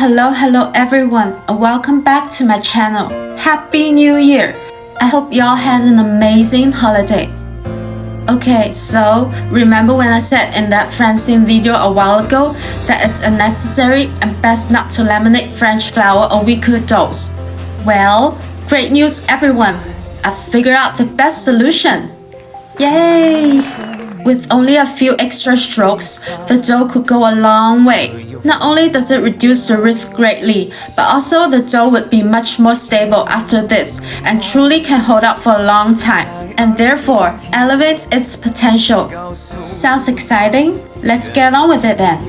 Hello everyone, and welcome back to my channel. Happy New Year! I hope y'all had an amazing holiday. Okay, so remember when I said in that Francine video a while ago that it's unnecessary and best not to laminate French flour or weaker doughs? Well, great news everyone! I figured out the best solution! Yay! With only a few extra strokes, the dough could go a long way. Not only does it reduce the risk greatly, but also the dough would be much more stable after this and truly can hold up for a long time, and therefore elevates its potential. Sounds exciting? Let's get on with it then.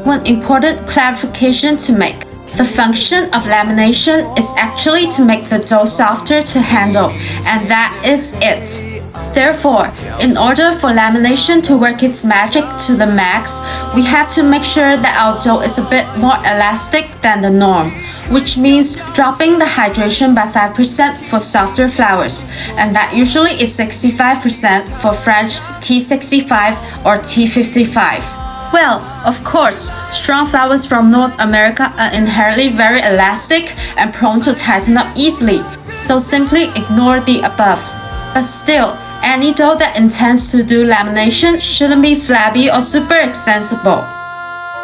One important clarification to make. The function of lamination is actually to make the dough softer to handle, and that is it. Therefore, in order for lamination to work its magic to the max, we have to make sure that our dough is a bit more elastic than the norm, which means dropping the hydration by 5% for softer flours, and that usually is 65% for French T65 or T55. Well, of course, strong flours from North America are inherently very elastic and prone to tighten up easily, so simply ignore the above. But still, any dough that intends to do lamination shouldn't be flabby or super extensible.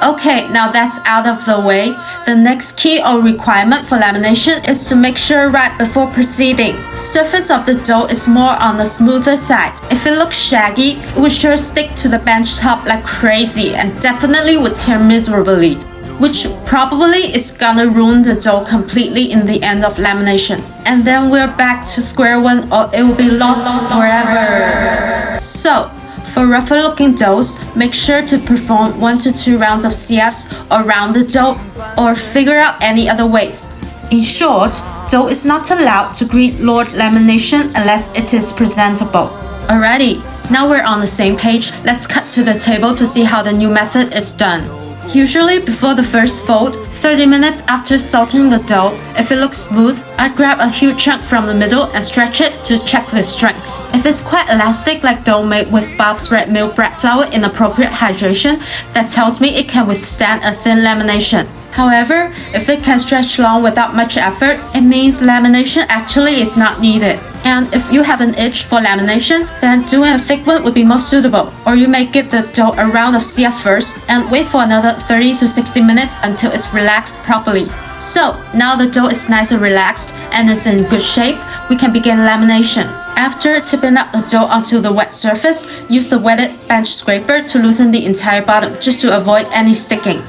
Okay, now that's out of the way. The next key or requirement for lamination is to make sure right before proceeding, surface of the dough is more on the smoother side. If it looks shaggy, it would sure stick to the bench top like crazy and definitely would tear miserably, which probably is gonna ruin the dough completely in the end of lamination. And then we're back to square one or it will be lost forever. So, for rougher looking doughs, make sure to perform 1 to 2 rounds of CFs around the dough or figure out any other ways. In short, dough is not allowed to greet Lord lamination unless it is presentable. Alrighty, now we're on the same page, let's cut to the table to see how the new method is done. Usually before the first fold, 30 minutes after salting the dough, if it looks smooth, I'd grab a huge chunk from the middle and stretch it to check the strength. If it's quite elastic like dough made with Bob's Red Mill bread flour in appropriate hydration, that tells me it can withstand a thin lamination. However, if it can stretch long without much effort, it means lamination actually is not needed. And if you have an itch for lamination, then doing a thick one would be most suitable. Or you may give the dough a round of CF first and wait for another 30 to 60 minutes until it's relaxed properly. So, now the dough is nice and relaxed and is in good shape, we can begin lamination. After tipping up the dough onto the wet surface, use a wetted bench scraper to loosen the entire bottom just to avoid any sticking.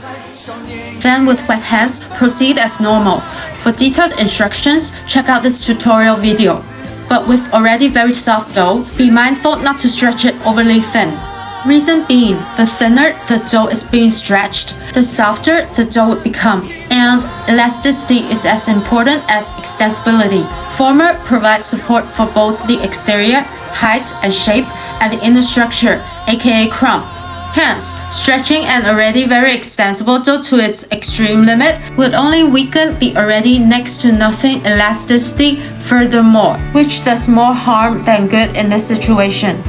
Then with wet hands, proceed as normal. For detailed instructions, check out this tutorial video. But with already very soft dough, be mindful not to stretch it overly thin. Reason being, the thinner the dough is being stretched, the softer the dough would become. And elasticity is as important as extensibility. Former provides support for both the exterior, height and shape, and the inner structure, aka crumb. Hence, stretching an already very extensible dough to its extreme limit would only weaken the already next to nothing elasticity furthermore, which does more harm than good in this situation.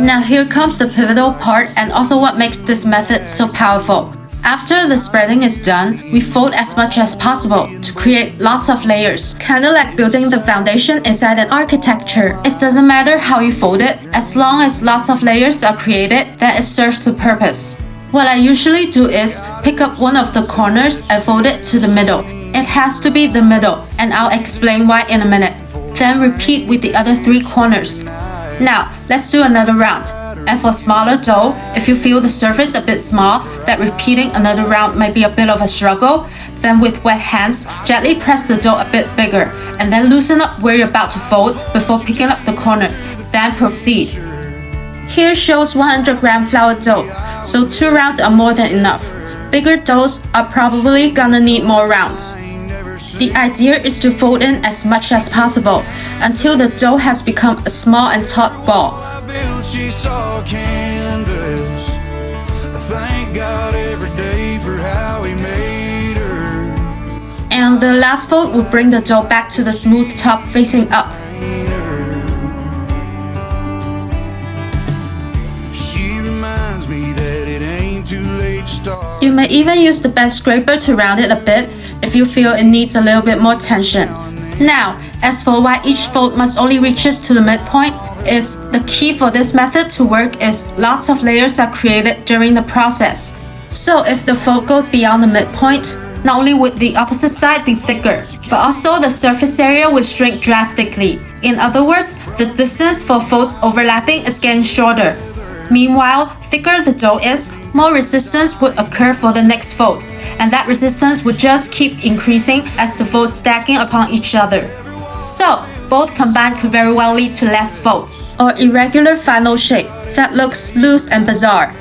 Now here comes the pivotal part and also what makes this method so powerful. After the spreading is done, we fold as much as possible to create lots of layers, kinda like building the foundation inside an architecture. It doesn't matter how you fold it, as long as lots of layers are created, then it serves a purpose. What I usually do is pick up one of the corners and fold it to the middle. It has to be the middle, and I'll explain why in a minute. Then repeat with the other 3 corners. Now, let's do another round. And for smaller dough, if you feel the surface a bit small, that repeating another round might be a bit of a struggle, then with wet hands, gently press the dough a bit bigger, and then loosen up where you're about to fold before picking up the corner. Then proceed. Here shows 100 gram flour dough, so 2 rounds are more than enough. Bigger doughs are probably gonna need more rounds. The idea is to fold in as much as possible until the dough has become a small and taut ball. She saw canvas. Thank God every day for how he made her. And the last fold will bring the dough back to the smooth top facing up. She reminds me that it ain't too late to start. You may even use the bench scraper to round it a bit if you feel it needs a little bit more tension. Now, as for why each fold must only reaches to the midpoint, is the key for this method to work is lots of layers are created during the process. So if the fold goes beyond the midpoint, not only would the opposite side be thicker, but also the surface area would shrink drastically. In other words, the distance for folds overlapping is getting shorter. Meanwhile, thicker the dough is, more resistance would occur for the next fold, and that resistance would just keep increasing as the folds stacking upon each other. So, both combined could very well lead to less folds, or irregular final shape that looks loose and bizarre.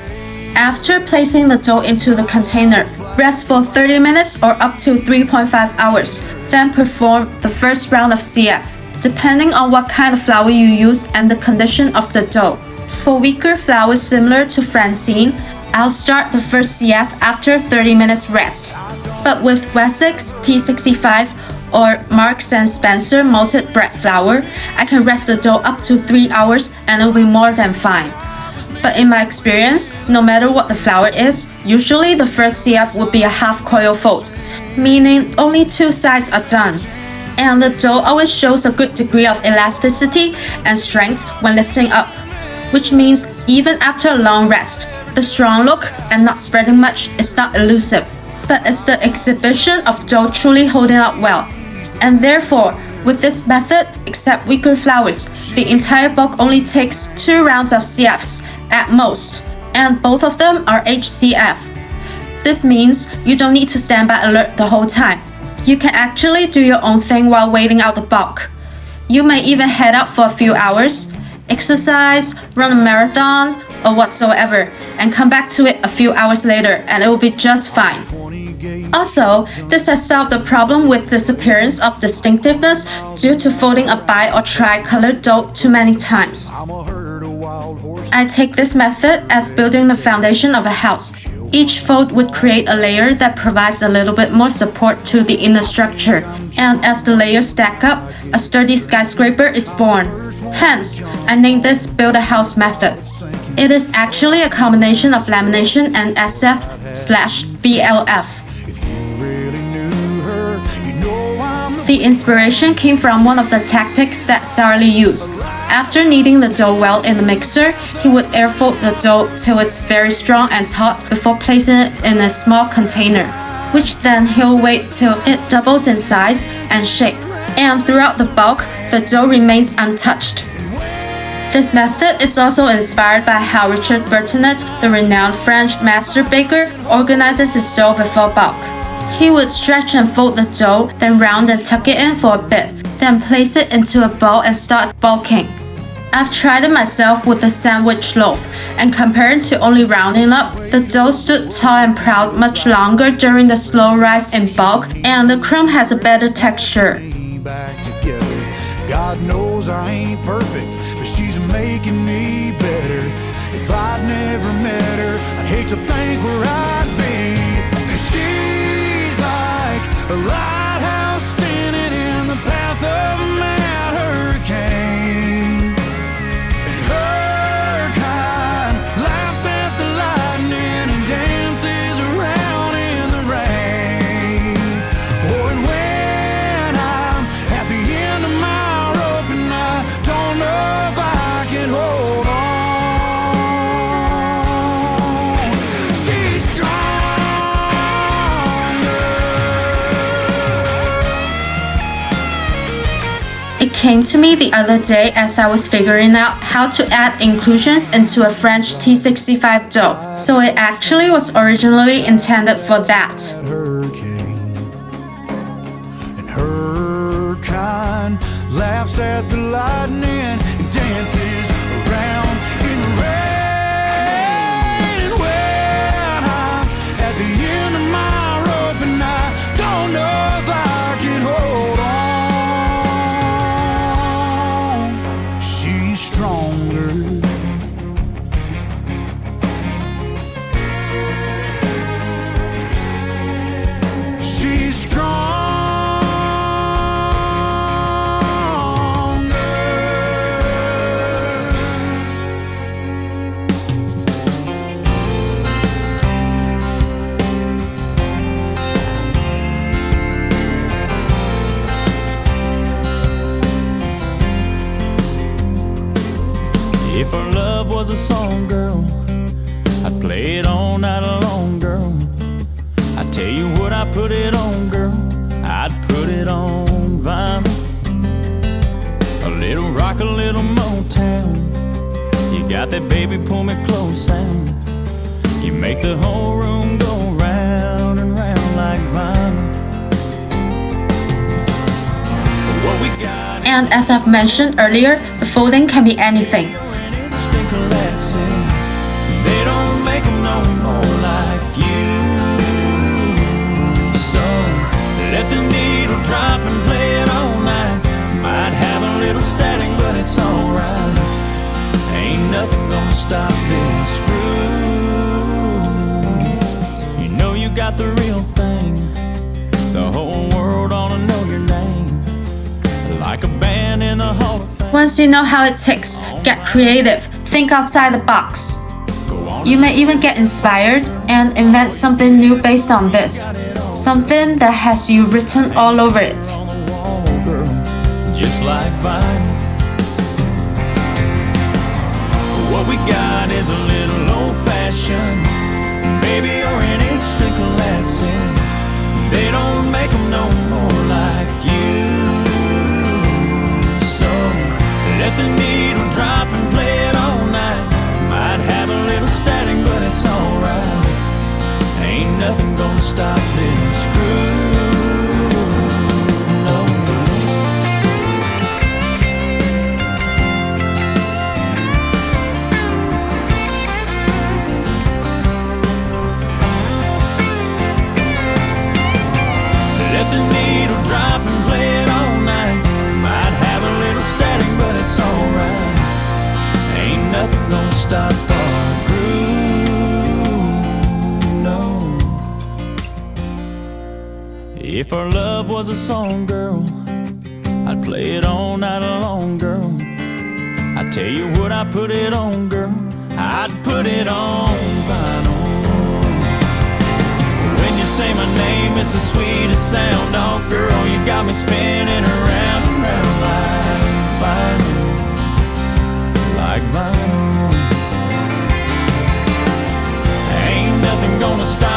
After placing the dough into the container, rest for 30 minutes or up to 3.5 hours, then perform the first round of CF, depending on what kind of flour you use and the condition of the dough. For weaker flour similar to Francine, I'll start the first CF after 30 minutes rest. But with Wessex T65 or Marks & Spencer malted bread flour, I can rest the dough up to 3 hours and it'll be more than fine. But in my experience, no matter what the flour is, usually the first CF would be a half coil fold, meaning only 2 sides are done. And the dough always shows a good degree of elasticity and strength when lifting up, which means even after a long rest, the strong look and not spreading much is not elusive, but it's the exhibition of dough truly holding up well. And therefore, with this method, except weaker flours, the entire bulk only takes 2 rounds of CFs at most, and both of them are HCF. This means you don't need to stand by alert the whole time. You can actually do your own thing while waiting out the bulk. You may even head out for a few hours, exercise, run a marathon, or whatsoever, and come back to it a few hours later and it will be just fine. Also, this has solved the problem with disappearance of distinctiveness due to folding a bi or tri-colored dough too many times. I take this method as building the foundation of a house. Each fold would create a layer that provides a little bit more support to the inner structure, and as the layers stack up, a sturdy skyscraper is born. Hence, I named this Build a House method. It is actually a combination of lamination and SF/BLF. The inspiration came from one of the tactics that Sarli used. After kneading the dough well in the mixer, he would air fold the dough till it's very strong and taut before placing it in a small container, which then he'll wait till it doubles in size and shape, and throughout the bulk, the dough remains untouched. This method is also inspired by how Richard Bertinet, the renowned French master baker, organizes his dough before bulk. He would stretch and fold the dough, then round and tuck it in for a bit, then place it into a bowl and start bulking. I've tried it myself with a sandwich loaf, and compared to only rounding up, the dough stood tall and proud much longer during the slow rise in bulk, and the crumb has a better texture. Back together. God knows I ain't perfect, but she's making me better. If I'd never met her, I'd hate to think where I'd be. 'Cause she's like a lighthouse standing in the path of a mad hurricane. And her kind laughs at the lightning and dances around in the rain. Oh, and when I'm at the end of my rope and I don't know if I can hold on, she's stronger. It came to me the other day as I was figuring out how to add inclusions into a French T65 dough, so it actually was originally intended for that. Hurricane. And her kind laughs at the lightning and dances around in the rain. And when I'm at the end of my rope and I don't know if I can hold on, she's stronger. She's stronger. love was a song, girl, I'd play it all night long, girl. I tell you what, I put it on, girl, I'd put it on vinyl. A little rock, a little Motown. You got that baby pull me close sound. You make the whole room go round and round like vinyl. What we got. And as I've mentioned earlier, the folding can be anything. They don't make them no more like you. So let the needle drop and play it all night. Might have a little static, but it's alright. Ain't nothing gonna stop this groove. You know you got the real thing. The whole world ought to know your name. Like a band in the Hall of Fame. Once you know how it ticks, get creative, think outside the box. You may even get inspired and invent something new based on this. Something that has you written all over it. Just like vinyl. What we got is a little old-fashioned, baby, or an instant classic. They don't make them no more like you. So let the needle drop and play it all night. Might have a little static, but it's alright. Ain't nothing gonna stop this groove. No. Let the needle drop and play it all night. Might have a little static, but it's alright. Ain't nothing gonna stop our groove, no. If our love was a song, girl, I'd play it all night long, girl. I tell you what, I put it on, girl, I'd put it on vinyl. When you say my name, it's the sweetest sound. Oh, girl, you got me spinning around and round like vinyl. Like vinyl. Ain't nothing gonna stop